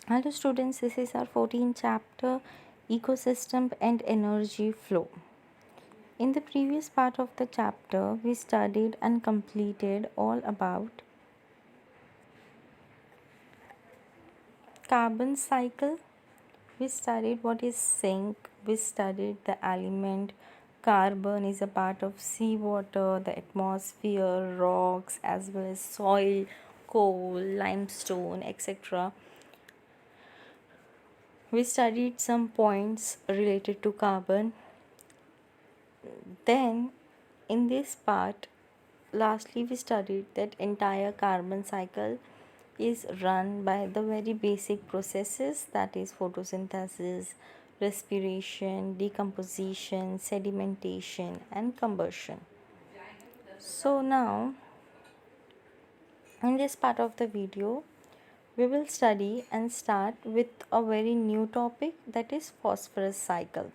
Hello students, this is our 14th chapter, Ecosystem and Energy Flow. In the previous part of the chapter, we studied and completed all about carbon cycle. We studied what is zinc, we studied the element carbon is a part of seawater, the atmosphere, rocks, as well as soil, coal, limestone, etc. We studied some points related to carbon. Then, in this part, lastly, we studied that entire carbon cycle is run by the very basic processes, that is photosynthesis, respiration, decomposition, sedimentation, and combustion. So, now in this part of the video, we will study and start with a very new topic, that is phosphorus cycle.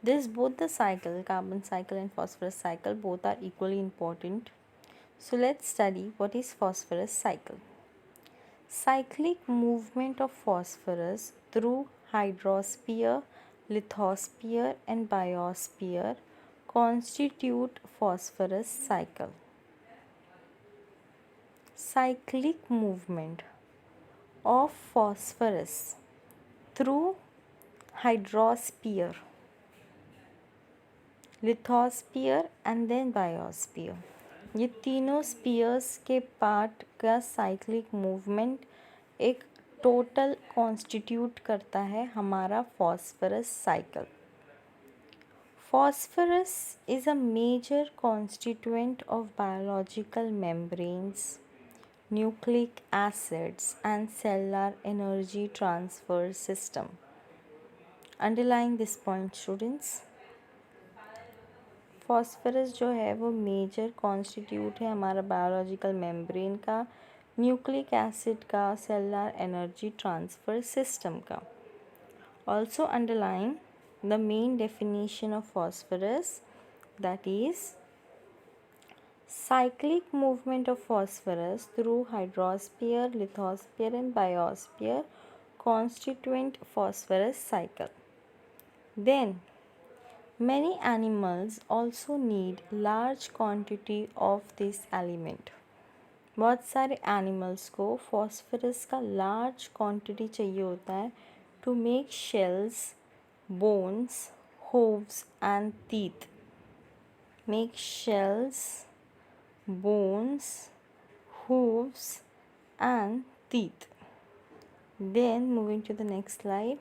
This both the cycle, carbon cycle and phosphorus cycle, both are equally important. So let's study what is phosphorus cycle. Cyclic movement of phosphorus through hydrosphere, lithosphere and biosphere constitute phosphorus cycle. Cyclic movement of phosphorus through hydrosphere, lithosphere and then biosphere, ये तीनों spheres के part का cyclic movement एक total constitute करता है हमारा phosphorus cycle. Phosphorus is a major constituent of biological membranes, nucleic acids and cellular energy transfer system. Underline this point students. Phosphorus जो है वो मेजर कॉन्स्टिट्यूट है हमारा बायोलॉजिकल मेम्ब्रेन का, न्यूक्लिक एसिड का, सेलुलर एनर्जी ट्रांसफ़र सिस्टम का. Also underline the main definition of phosphorus, that is cyclic movement of phosphorus through hydrosphere, lithosphere and biosphere constituent phosphorus cycle. Then many animals also need large quantity of this element. बहुत सारे animals को phosphorus का large quantity चाहिए होता है to make shells, bones, hooves and teeth. Make shells, bones, hooves and teeth. Then moving to the next slide.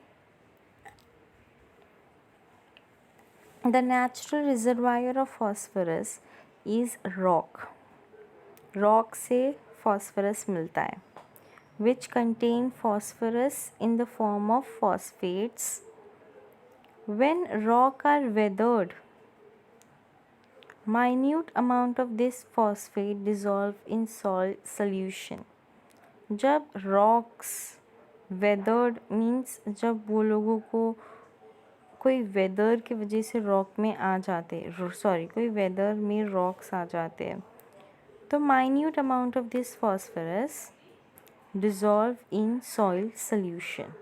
The natural reservoir of phosphorus is rock. Rock से phosphorus मिलता है, which contain phosphorus in the form of phosphates. When rock are weathered, minute amount of this phosphate dissolve in salt solution. जब rocks weathered means जब वो लोगों को कोई weather की वजह से रॉक में आ जाते, कोई वेदर में रॉक्स आ जाते हैं, तो minute amount of this phosphorus dissolve in soil solution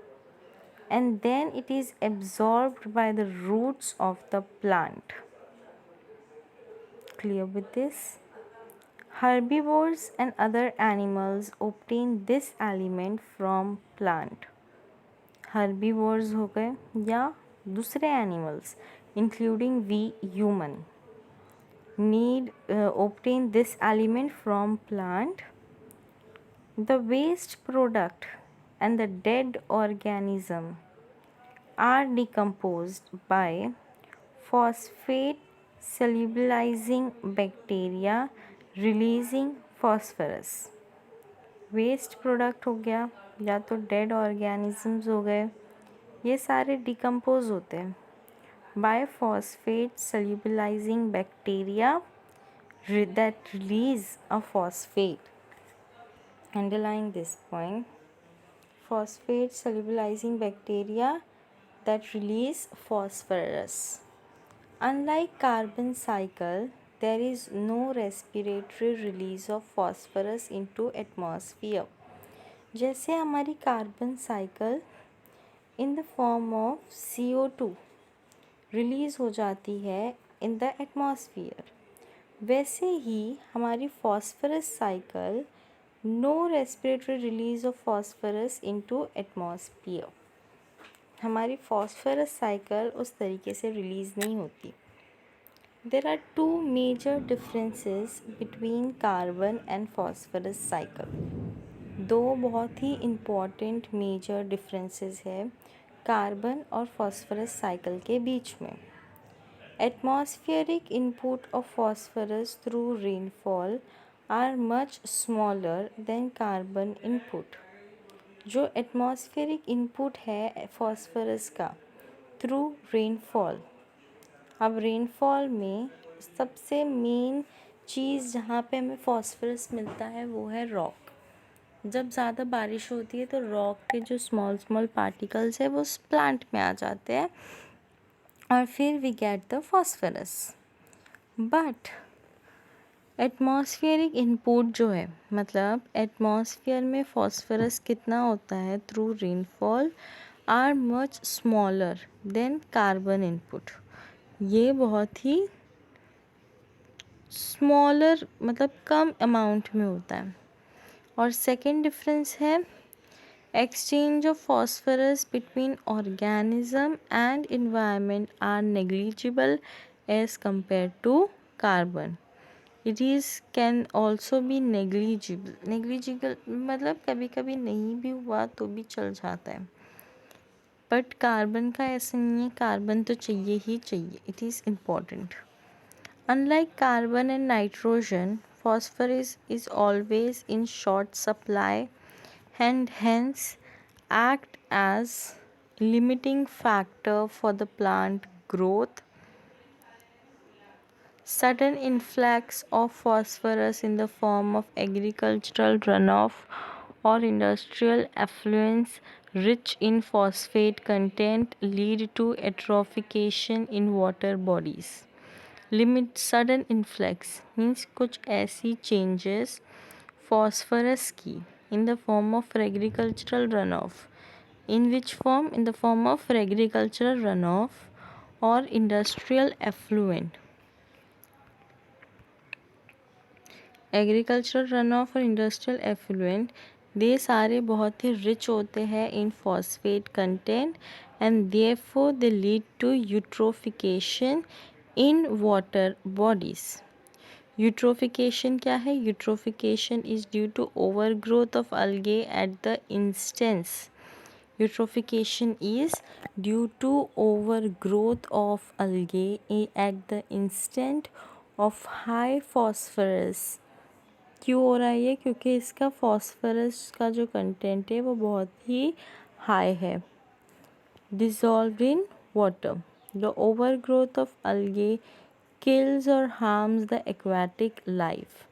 and then it is absorbed by the roots of the plant. Clear with this? Herbivores and other animals obtain this element from plant. Herbivores हो गए या दूसरे animals including we human need obtain this element from plant. The waste product and the dead organism are decomposed by phosphate solubilizing bacteria releasing phosphorus. Waste product हो गया या तो dead organisms हो गए, ये सारे डिकम्पोज होते हैं by phosphate solubilizing bacteria that release a phosphate. Underline this point. Phosphate solubilizing bacteria that release phosphorus. Unlike carbon cycle, there is no respiratory release of phosphorus into atmosphere. जैसे हमारी carbon cycle in the form of CO2 release हो जाती है in the atmosphere, वैसे ही हमारी phosphorus cycle no respiratory release of phosphorus into atmosphere, हमारी phosphorus cycle उस तरीके से रिलीज़ नहीं होती. There are two major differences between carbon and phosphorus cycle. दो बहुत ही इम्पॉर्टेंट मेजर डिफरेंसेस है कार्बन और फॉस्फरस साइकिल के बीच में. Atmospheric input of phosphorus through rainfall are much smaller than carbon input. जो एटमॉस्फेरिक इनपुट है फॉस्फरस का थ्रू रेनफॉल, अब रेनफॉल में सबसे मेन चीज़ जहाँ पे हमें फॉस्फरस मिलता है वो है रॉक. जब ज़्यादा बारिश होती है तो रॉक के जो स्मॉल स्मॉल पार्टिकल्स है वो उस प्लांट में आ जाते हैं और फिर we get the phosphorus. But atmospheric input जो है, मतलब एटमॉस्फेयर में फॉस्फरस कितना होता है through rainfall, are much smaller than carbon input. ये बहुत ही स्मॉलर मतलब कम अमाउंट में होता है. और सेकेंड डिफरेंस है exchange of phosphorus between organism and environment are negligible as compared to carbon. It is can also be negligible मतलब कभी कभी नहीं भी हुआ तो भी चल जाता है. बट कार्बन का ऐसा नहीं है, कार्बन तो चाहिए ही चाहिए, it is important. Unlike carbon and nitrogen, phosphorus is always in short supply and hence act as limiting factor for the plant growth. Sudden influx of phosphorus in the form of agricultural runoff or industrial effluents rich in phosphate content lead to eutrophication in water bodies. Limit sudden influx means कुछ ऐसी changes phosphorus की in the form of agricultural runoff. In which form? In the form of agricultural runoff or industrial effluent. Agricultural run off और industrial effluent ये सारे बहुत ही rich होते हैं in phosphate content and therefore they lead to eutrophication in water bodies. Eutrophication क्या है? Eutrophication is due to over growth of algae at the instance. Eutrophication is due to overgrowth of algae at the instant of high phosphorus. क्यों हो रहा है ये? क्योंकि इसका phosphorus का जो कंटेंट है वो बहुत ही हाई है. Dissolved in water. The overgrowth of algae kills or harms the aquatic life.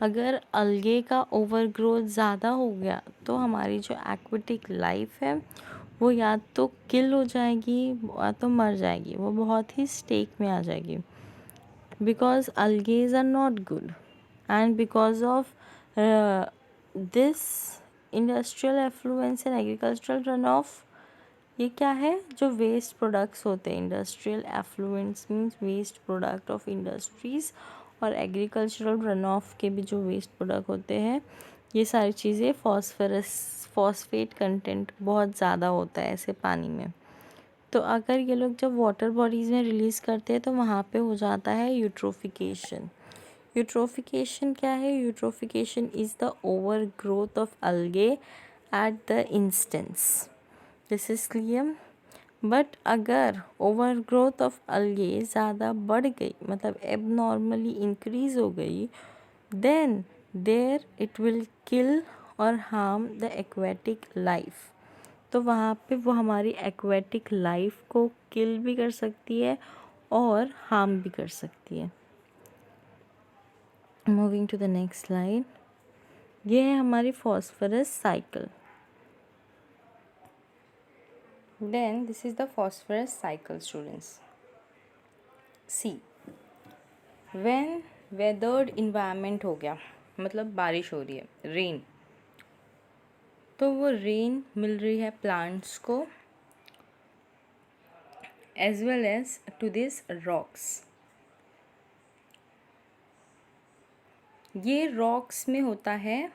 अगर algae का overgrowth ज़्यादा हो गया तो हमारी जो aquatic life है वो या तो kill हो जाएगी या तो मर जाएगी, वो बहुत ही stake में आ जाएगी. Because algae are not good and because of this industrial effluence and agricultural runoff, ये क्या है? जो वेस्ट प्रोडक्ट्स होते हैं, industrial effluents means waste product of industries, और एग्रीकल्चरल रन ऑफ के भी जो वेस्ट प्रोडक्ट होते हैं, ये सारी चीज़ें फॉस्फेट कंटेंट बहुत ज़्यादा होता है ऐसे पानी में. तो अगर ये लोग जब वाटर बॉडीज़ में रिलीज़ करते हैं तो वहाँ पे हो जाता है यूट्रोफिकेशन. यूट्रोफिकेशन क्या है? Eutrophication is the over growth of algae at the instance. This is clear. But अगर ओवर ग्रोथ ऑफ algae ज़्यादा बढ़ गई, मतलब एबनॉर्मली इंक्रीज़ हो गई, then there it will kill और हार्म द एक्वेटिक लाइफ. तो वहाँ पे वो हमारी एक्वेटिक लाइफ को किल भी कर सकती है और हार्म भी कर सकती है. Moving to the next slide. ये है हमारी phosphorus cycle. Then this is the phosphorus cycle students. See when weathered environment हो गया, मतलब बारिश हो रही है, रेन, तो वो रेन मिल रही है प्लांट्स को as well as to this rocks. ये रॉक्स में होता है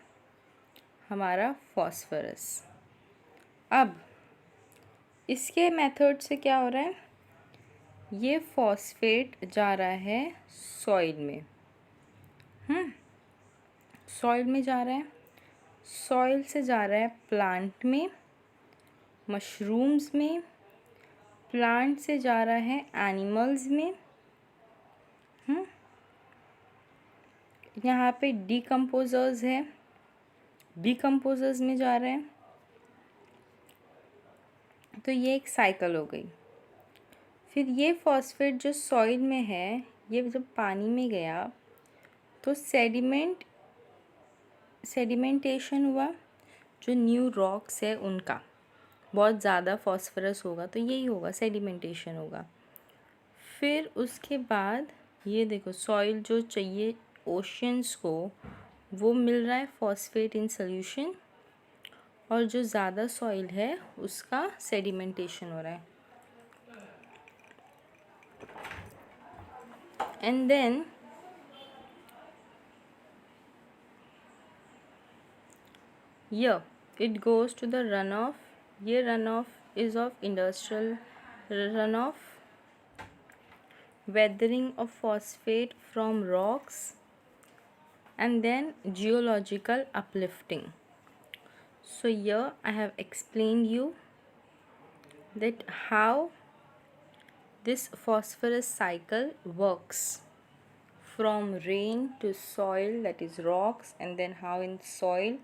हमारा फॉस्फोरस। अब इसके मेथड से क्या हो रहा है, ये फॉस्फेट जा रहा है सॉइल में, सॉइल में जा रहा है, सॉइल से जा रहा है प्लांट में, मशरूम्स में, प्लांट से जा रहा है एनिमल्स में, यहाँ पे डिकम्पोजर्स है, डिकम्पोजर्स में जा रहा है। तो ये एक साइकिल हो गई। फिर ये फॉस्फेट जो सॉइल में है, ये जब पानी में गया तो सेडिमेंटेशन हुआ, जो न्यू रॉक्स है उनका बहुत ज़्यादा फॉस्फोरस होगा, तो यही होगा, सेडिमेंटेशन होगा। फिर उसके बाद ये देखो, सॉइल जो चाहिए ओशियंस को वो मिल रहा है फॉस्फेट इन सोल्यूशन, और जो ज़्यादा सॉइल है उसका सेडिमेंटेशन हो रहा है। And then here it goes to the runoff. ये runoff is of industrial runoff, weathering of phosphate from rocks, and then geological uplifting. So here I have explained you that how this phosphorus cycle works from rain to soil, that is rocks, and then how in soil,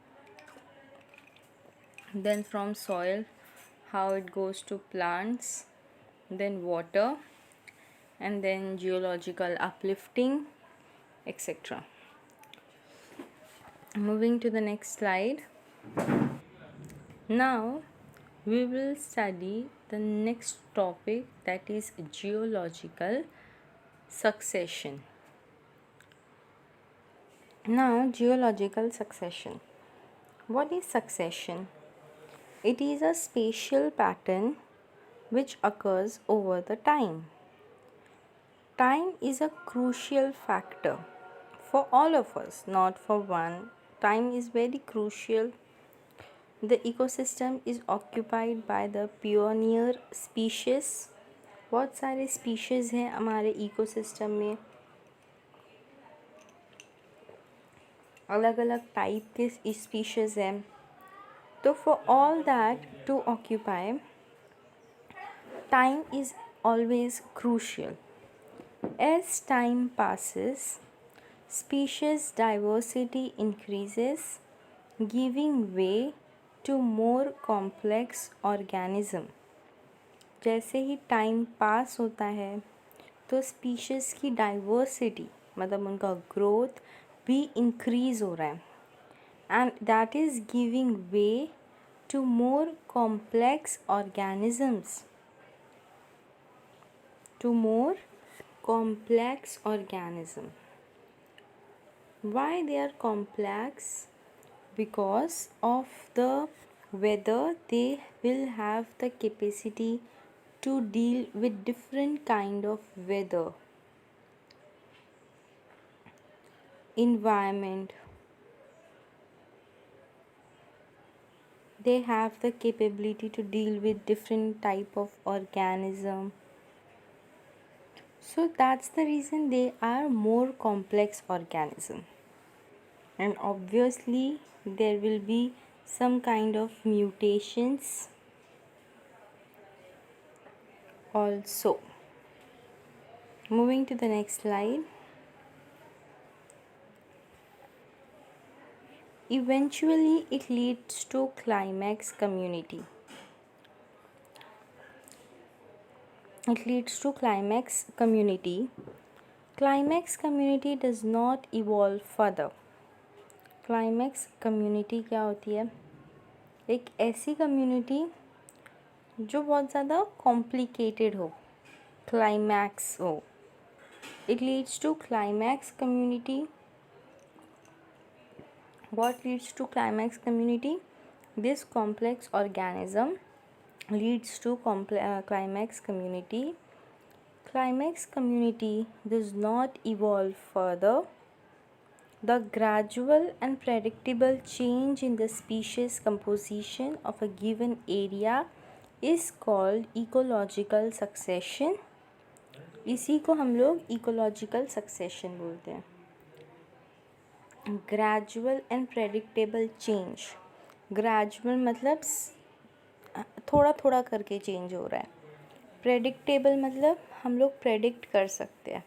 then from soil how it goes to plants, then water, and then geological uplifting, etc. Moving to the next slide. Now we will study the next topic, that is geological succession. Now, geological succession. What is succession? It is a spatial pattern which occurs over the time. Time is a crucial factor for all of us, not for one. Time is very crucial. The ecosystem is occupied by the pioneer species. बहुत सारे species हैं हमारे ecosystem में, अलग अलग type के species हैं। तो for all that to occupy, time is always crucial. As time passes, species diversity increases, giving way to more complex organism. जैसे ही टाइम पास होता है तो स्पीशीज़ की डाइवर्सिटी, मतलब उनका ग्रोथ भी इंक्रीज़ हो रहा है, and that is giving way to more complex organisms, to more complex organism. Why they are complex? Because of the weather, they will have the capacity to deal with different kind of weather, environment. They have the capability to deal with different type of organism. So that's the reason they are more complex organism, and obviously there will be some kind of mutations also. Moving to the next slide. Eventually it leads to climax community. It leads to climax community. Climax community does not evolve further. Climax community क्या होती है? एक ऐसी community जो बहुत ज़्यादा complicated हो, climax हो. It leads to climax community. What leads to climax community? This complex organism leads to climax community. Climax community does not evolve further. The gradual and predictable change in the species composition of a given area is called ecological succession. इसी को हम लोग ecological succession बोलते हैं. Gradual and predictable change. Gradual मतलब थोड़ा थोड़ा करके चेंज हो रहा है. प्रेडिक्टेबल मतलब हम लोग प्रेडिक्ट कर सकते हैं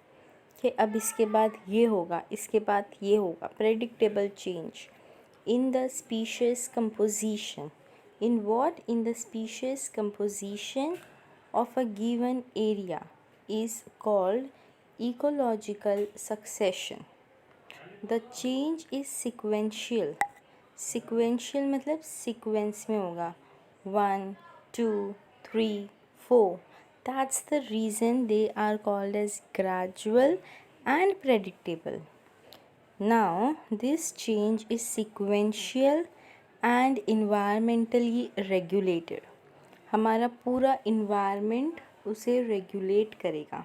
कि अब इसके बाद ये होगा, इसके बाद ये होगा. Predictable change in the species composition. In what? In the species composition of a given area is called ecological succession. The change is sequential. Sequential मतलब sequence में होगा 1, 2, 3, 4. That's the reason they are called as gradual and predictable. Now this change is sequential and environmentally regulated. हमारा पूरा environment उसे regulate करेगा.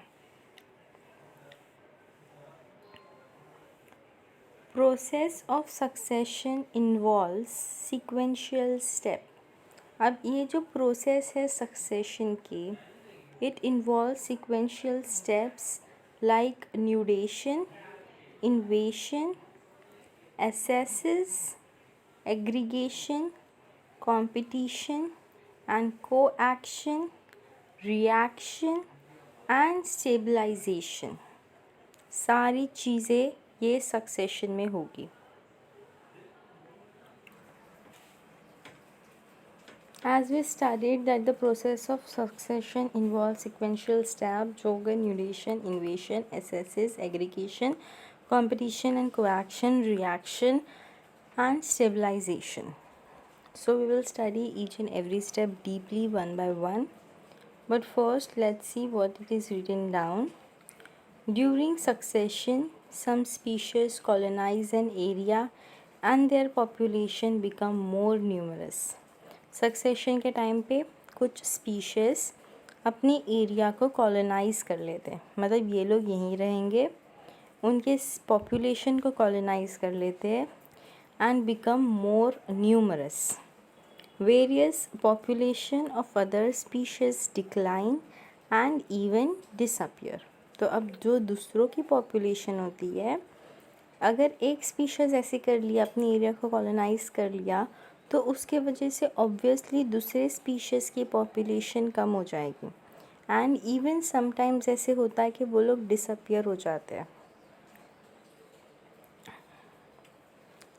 Process of succession involves sequential step. अब ये जो process है succession की, it involves sequential steps like nudation, invasion, accesses, aggregation, competition and coaction, reaction and stabilization. सारी चीज़ें ये सक्सेशन में होगी. As we studied that the process of succession involves sequential steps, जो गए nudation, invasion, accesses, aggregation, competition and coaction, reaction and stabilization. So we will study each and every step deeply one by one. But first let's see what it is written down. During succession, some species colonize an area and their population become more numerous. Succession के time पे कुछ species अपनी area को colonise कर लेते हैं. मतलब ये लोग यहीं रहेंगे, उनके पॉपुलेशन को कॉलोनाइज़ कर लेते हैं and become more numerous. Various population of other species decline and even disappear. तो अब जो दूसरों की पॉपुलेशन होती है, अगर एक स्पीशीज़ ऐसे कर लिया, अपनी एरिया को कॉलोनाइज़ कर लिया, तो उसके वजह से ऑब्वियसली दूसरे स्पीशीज़ की पॉपुलेशन कम हो जाएगी. एंड इवन समटाइम्स ऐसे होता है कि वो लोग डिसअपियर हो जाते हैं.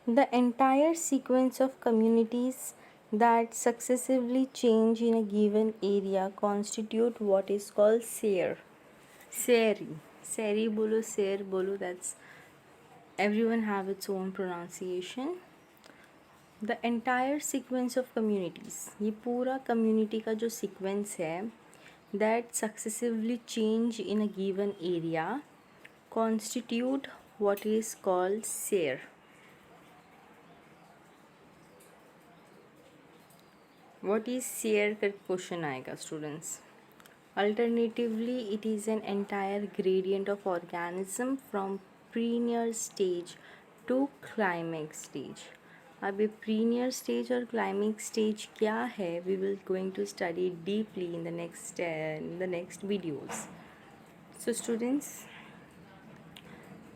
The entire sequence of communities that successively change in a given area constitute what is called sere. Seri bolo, ser bolo, that's everyone have its own pronunciation. The entire sequence of communities, ये पूरा community का जो sequence है, that successively change in a given area constitute what is called sere. What is sere का question आएगा students. Alternatively, it is an entire gradient of organism from prenatal stage to climax stage. अब ये prenatal stage और climax stage क्या है, we will going to study deeply in the next videos. So students,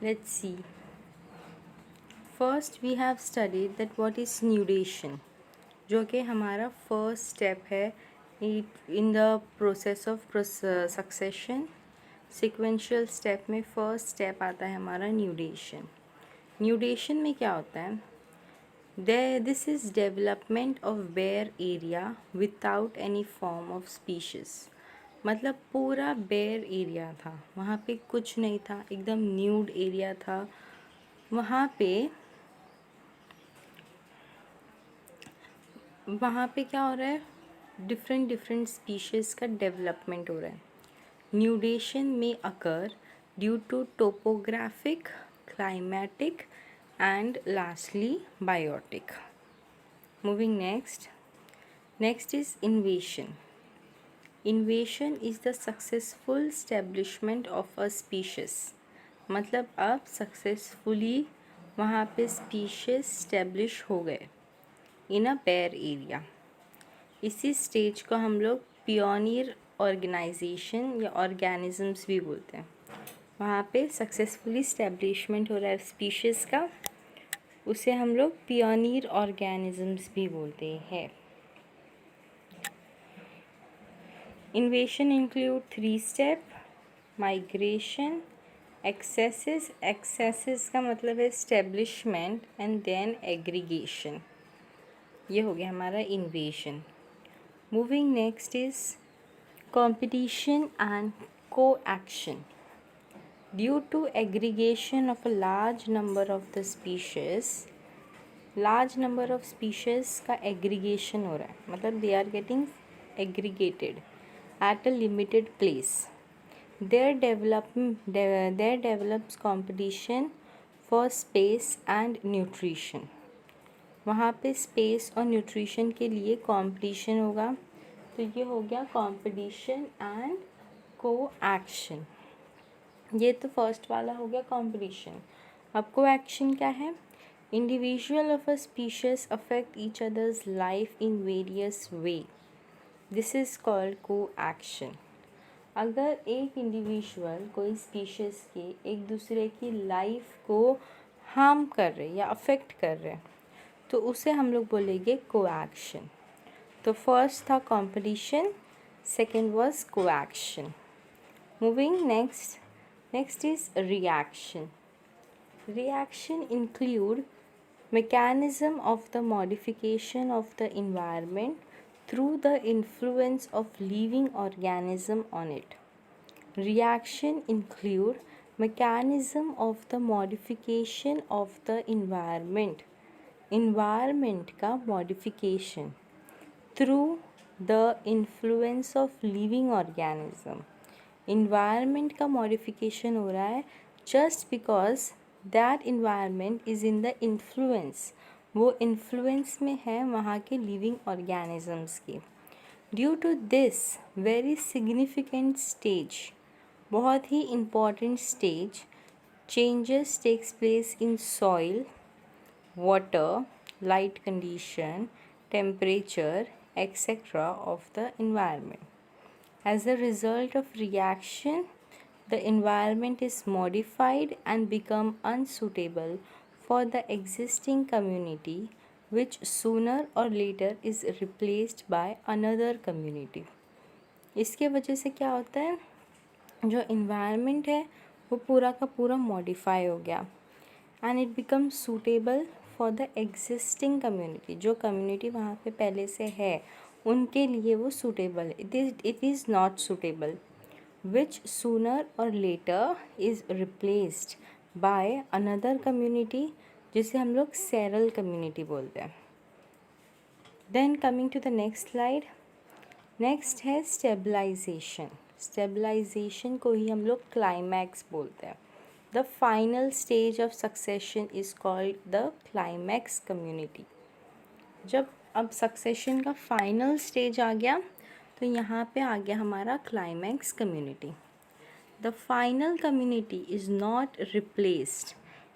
let's see. First we have studied that what is nudation, जो कि हमारा first step है in the process of succession. Sequential step में first step आता है हमारा nudation. Nudation में क्या होता है? This is development of bare area without any form of species. मतलब पूरा बेयर एरिया था, वहाँ पे कुछ नहीं था, एकदम न्यूड एरिया था. वहाँ पे क्या हो रहा है? डिफरेंट स्पीशीज़ का डेवलपमेंट हो रहा है. न्यूडेशन में occur due to topographic, climatic and lastly biotic. Moving next is invasion. Invasion is the successful establishment of a species. मतलब अब सक्सेसफुली वहाँ पे स्पीशीज स्टैब्लिश हो गए इन अ बेयर एरिया। इसी स्टेज को हम लोग पियोनियर ऑर्गेनाइजेशन या ऑर्गेनिजम्स भी बोलते हैं। वहाँ पे सक्सेसफुली स्टैब्लिशमेंट हो रहा है स्पीशीज़ का, उसे हम लोग पियोनियर ऑर्गेनिजम्स भी बोलते हैं। इन्वेशन इंक्लूड 3 स्टेप: माइग्रेशन, एक्सेसिस का मतलब है स्टेब्लिशमेंट, एंड देन एग्रीगेशन। ये हो गया हमारा इन्वेशन। Moving next is competition and coaction. Due to aggregation of a large number of the species, large number of species का aggregation हो रहा है, मतलब they are getting aggregated at a limited place. There develops competition for space and nutrition. वहाँ पे space और nutrition के लिए कंपटीशन होगा, तो ये हो गया कंपटीशन एंड कोएक्शन। ये तो फर्स्ट वाला हो गया कंपटीशन। अब कोएक्शन क्या है? Individual of a species affect each others life in various way, this is called coaction. अगर एक इंडिविजुअल कोई स्पीशीज़ के एक दूसरे की लाइफ को हार्म कर रहे या अफेक्ट कर रहे तो उसे हम लोग बोलेंगे कोएक्शन। तो फर्स्ट था competition, second was coaction. Moving next is reaction. Reaction include mechanism of the modification of the environment through the influence of living organism on it. Reaction include mechanism of the modification of the environment का modification through the influence of living organism. Environment का modification हो रहा है just because that environment is in the influence, वो influence में है वहाँ के living organisms की. Due to this very significant stage, बहुत ही important stage, changes takes place in soil, water, light condition, temperature, etc. of the environment. As a result of reaction, the environment is modified and become unsuitable for the existing community, which sooner or later is replaced by another community. इसके वजह से क्या होता है, जो environment है वो पूरा का पूरा modify हो गया and it becomes suitable for the existing community. जो community वहाँ पे पहले से है उनके लिए वो suitable है. It is not suitable, which sooner or later is replaced by another community, जिसे हम लोग सेरल community बोलते हैं. Then coming to the next slide, next है stabilization. Stabilization को ही हम लोग climax बोलते हैं. The final stage of succession is called the climax community. जब अब succession का final stage आ गया तो यहाँ पे आ गया हमारा climax community. The final community is not replaced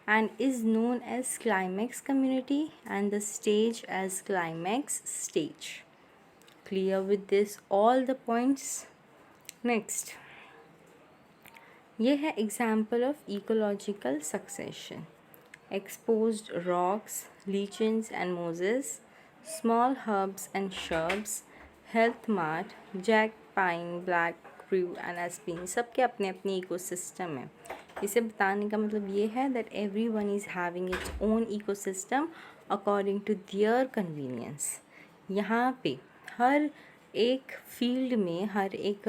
and is known as climax community and the stage as climax stage. Clear with this all the points. Next, ये है example of ecological succession. Exposed rocks, lichens and mosses, small herbs and shrubs, health mart, jack pine, black crew and aspen, सबके अपने अपने ecosystem है. इसे बताने का मतलब ये है that everyone is having its own ecosystem according to their convenience. यहाँ पे हर एक फील्ड में, हर एक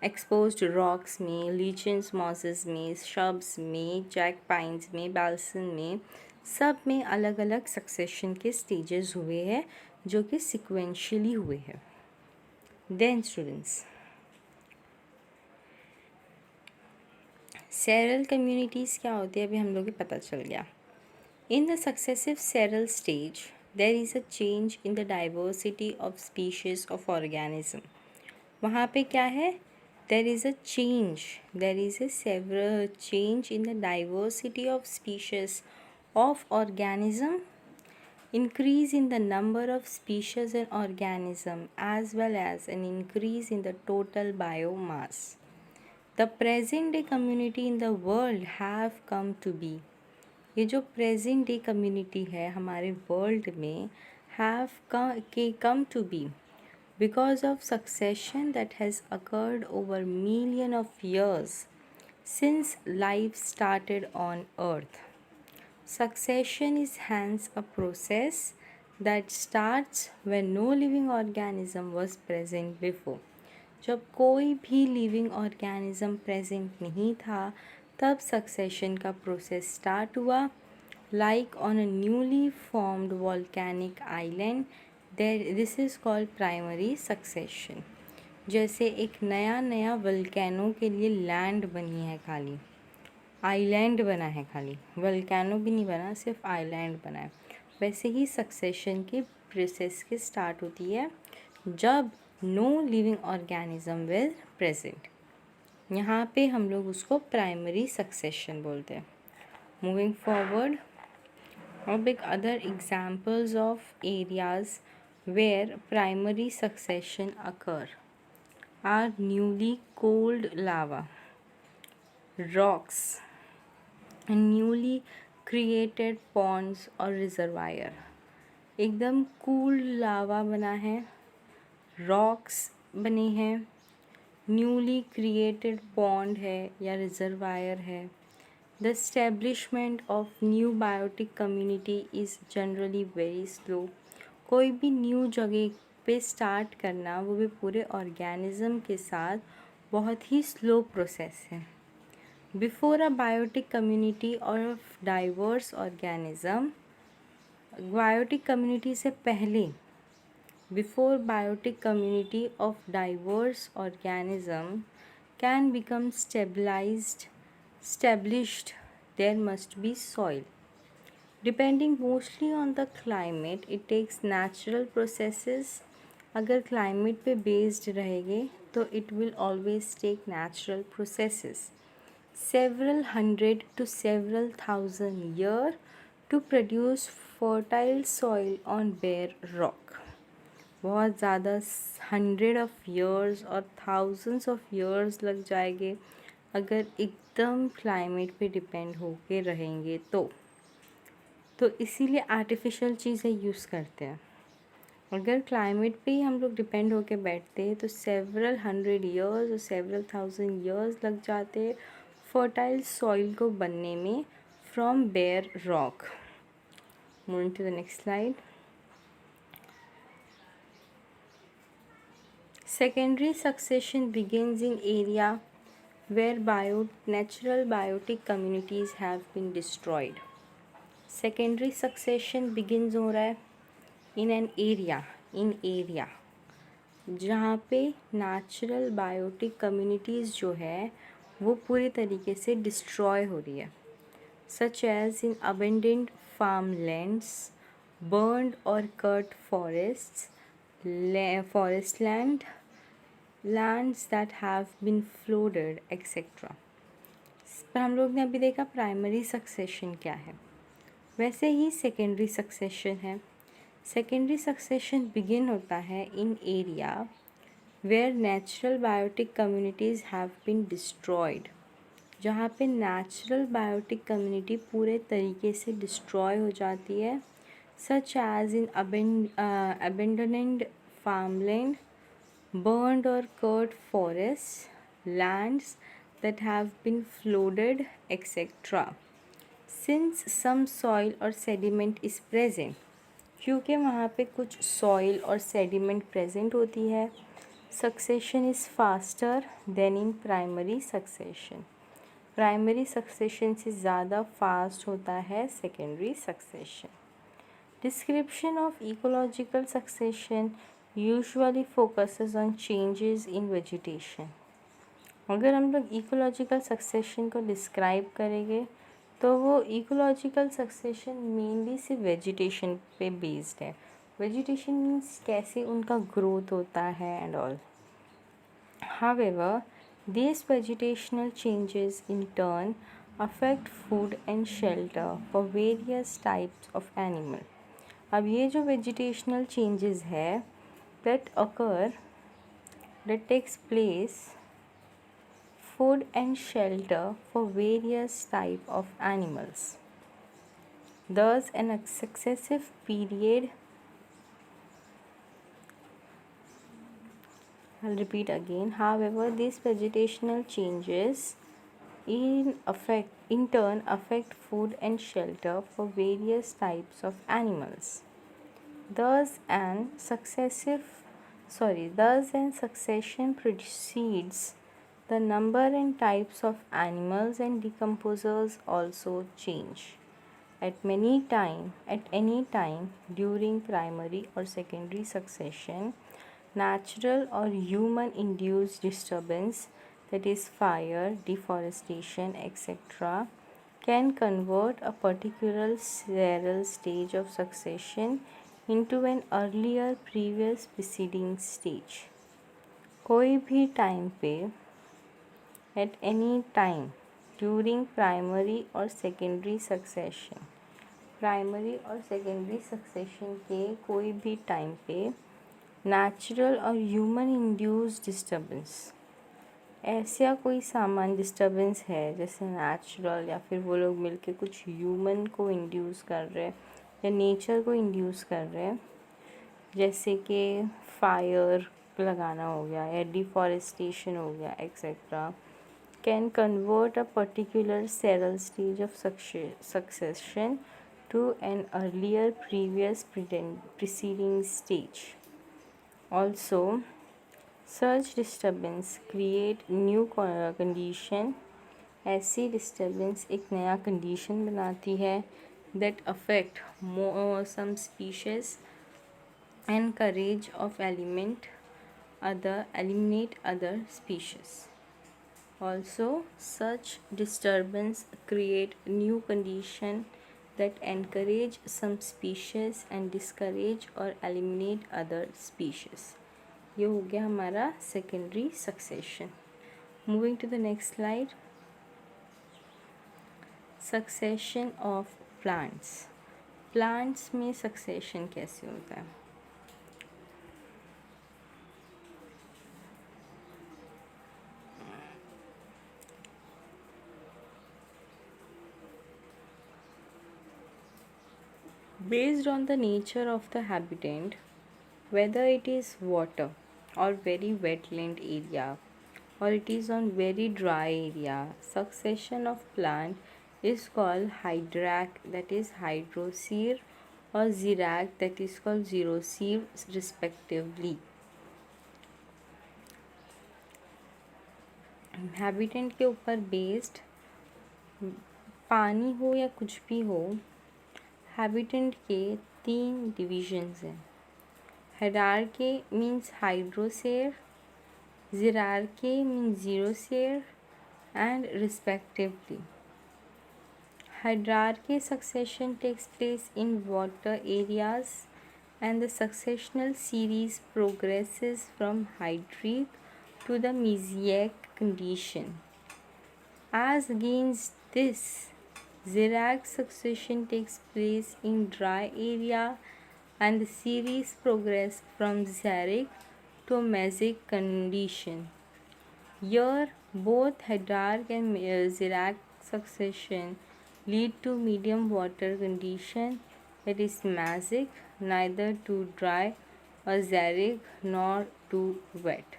एक्सपोज्ड रॉक्स में, लीचेंस मॉसेस में, शब्स में, जैक पाइन्स में, बाल्सन में, सब में अलग अलग सक्सेशन के स्टेजेस हुए हैं जो कि सिक्वेंशियली हुए हैं. देन स्टूडेंट्स, सेरल कम्युनिटीज़ क्या होती है अभी हम लोग को पता चल गया. In the successive cereal stage there is a change in the diversity of species of organism. वहाँ पे क्या है? There is a change. There is a several change in the diversity of species of organism, increase in the number of species and organism, as well as an increase in the total biomass. The present day community in the world have come to be. ये जो present day community है हमारे world में have come to be because of succession that has occurred over million of years since life started on earth. Succession is hence a process that starts when no living organism was present before. जब कोई भी living organism present नहीं था तब succession का process start हुआ. Like on a newly formed volcanic island this is called primary succession. जैसे एक नया वल्केनो के लिए लैंड बनी है, खाली आइलैंड बना है, खाली वल्केनो भी नहीं बना, सिर्फ आइलैंड बना है. वैसे ही सक्सेशन की प्रोसेस की स्टार्ट होती है जब no living organism will present. यहाँ पे हम लोग उसको प्राइमरी सक्सेशन बोलते हैं. मूविंग फॉरवर्ड, अब एक other examples of areas where primary succession occur are newly cold lava, rocks, newly created ponds और रिजर्वायर. एकदम कूल लावा बना है, रॉक्स बने हैं, न्यूली क्रिएटेड पॉन्ड है या रिजर्वायर है. The establishment of new biotic community is generally very slow. कोई भी न्यू जगह पे स्टार्ट करना, वो भी पूरे ऑर्गेनिज्म के साथ, बहुत ही स्लो प्रोसेस है. Before a biotic community of diverse organism, biotic community से पहले, before biotic community of diverse organism can become established, there must be soil. Depending mostly on the climate, it takes natural processes. अगर climate पे based रहेंगे तो it will always take natural processes. Several hundred to several thousand years to produce fertile soil on bare rock. बहुत ज़्यादा 100 of years और thousands of years लग जाएंगे अगर एकदम क्लाइमेट पे डिपेंड होके रहेंगे तो इसीलिए आर्टिफिशियल चीज़ें यूज़ करते हैं. अगर क्लाइमेट पे ही हम लोग डिपेंड होके बैठते हैं तो सेवरल 100 ईयर्स और सेवरल 1000 ईयर्स लग जाते फर्टाइल सॉइल को बनने में from bare rock. Moving to the next slide. Secondary succession begins in area where natural biotic communities have been destroyed. Secondary succession begins हो रहा है in an area जहाँ पे natural biotic communities जो है वो पूरी तरीके से destroy हो रही है, such as in abandoned farmlands, burned or cut forests, forest lands that have been flooded etc. पर हम लोग ने अभी देखा प्राइमरी सक्सेशन क्या है, वैसे ही सेकेंडरी सक्सेशन है. सेकेंडरी सक्सेशन बिगिन होता है in area where natural biotic communities have been destroyed. जहाँ पे नेचुरल बायोटिक कम्युनिटी पूरे तरीके से डिस्ट्रॉय हो जाती है, such as in abandoned farmland, burned or cut forests, lands that have been flooded, etc. Since some soil or sediment is present, क्योंकि वहाँ पे कुछ soil और sediment present होती है, succession is faster than in primary succession. Primary succession से ज़्यादा fast होता है secondary succession. Description of ecological succession usually focuses on changes in vegetation. अगर हम लोग ecological succession को describe करेंगे तो वो इकोलॉजिकल सक्सेशन मेनली सिर्फ वेजिटेशन पे बेस्ड है। वेजिटेशन मीन्स कैसे उनका ग्रोथ होता है and all. However, these vegetational changes in turn affect food and shelter for various types of animal. अब ये जो vegetational changes है that occur, that takes place food and shelter for various type of animals. Thus, an successive period, I'll repeat again. However, these vegetational changes in turn affect food and shelter for various types of animals. Thus an succession precedes the number and types of animals, and decomposers also change at any time during primary or secondary succession. Natural or human induced disturbance, that is fire, deforestation, etc., can convert a particular several stage of succession into an earlier previous preceding stage. कोई भी time पे at any time during primary or secondary succession, primary और secondary succession के कोई भी time पे natural और human induce disturbance, ऐसा कोई सामान डिस्टर्बेंस है जैसे नेचुरल या फिर वो लोग मिलके कुछ ह्यूमन को इंड्यूस कर रहे हैं या नेचर को इंड्यूस कर रहे हैं, जैसे कि फायर लगाना हो गया या डिफॉरेस्टेशन हो गया etcetera, can convert a particular cereal stage of succession to an earlier previous preceding stage. Also, such disturbance create new condition. ऐसी disturbance एक नया condition बनाती है that affect some species, encourage of eliminate other species. Also, such disturbance create new condition that encourage some species and discourage or eliminate other species. ये हो गया हमारा secondary succession. Moving to the next slide. Succession of plants. Plants में succession कैसे होता है? Based on the nature of the habitat, whether it is water or very wetland area or it is on very dry area, succession of plant is called hydrac, that is hydroseer, or xerac, that is called xeroseer respectively. Habitat के ऊपर based, पानी हो या कुछ भी हो, habitat के 3 divisions हैं. Hierarchy means hydrosere, xerarch means xerosere and respectively. Hierarchy succession takes place in water areas and the successional series progresses from hydric to the Mesiac condition. As against this, xerac succession takes place in dry area and the series progress from xeric to Mesic condition. Here, both hydrarch and xerac succession lead to medium water condition, that is Mesic, neither too dry or xeric nor too wet.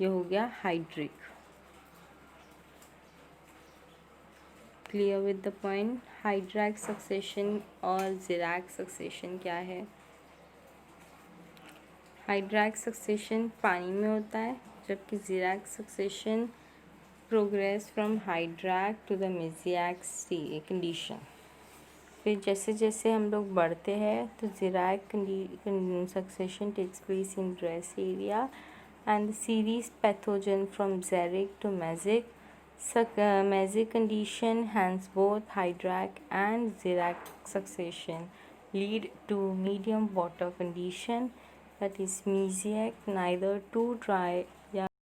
ये हो गया hydric. Clear with the point? Hydrarch succession और xerac succession क्या है? हाइड्रैक succession पानी में होता है, जबकि xerarch succession progress from hydrarch to the mesic condition. फिर जैसे जैसे हम लोग बढ़ते हैं तो xerarch succession takes place in dress area and the series pathogen from xeric to Mesic Meso condition, hence both hydrac and xerac succession, lead to medium water condition, that is mesiac, neither too dry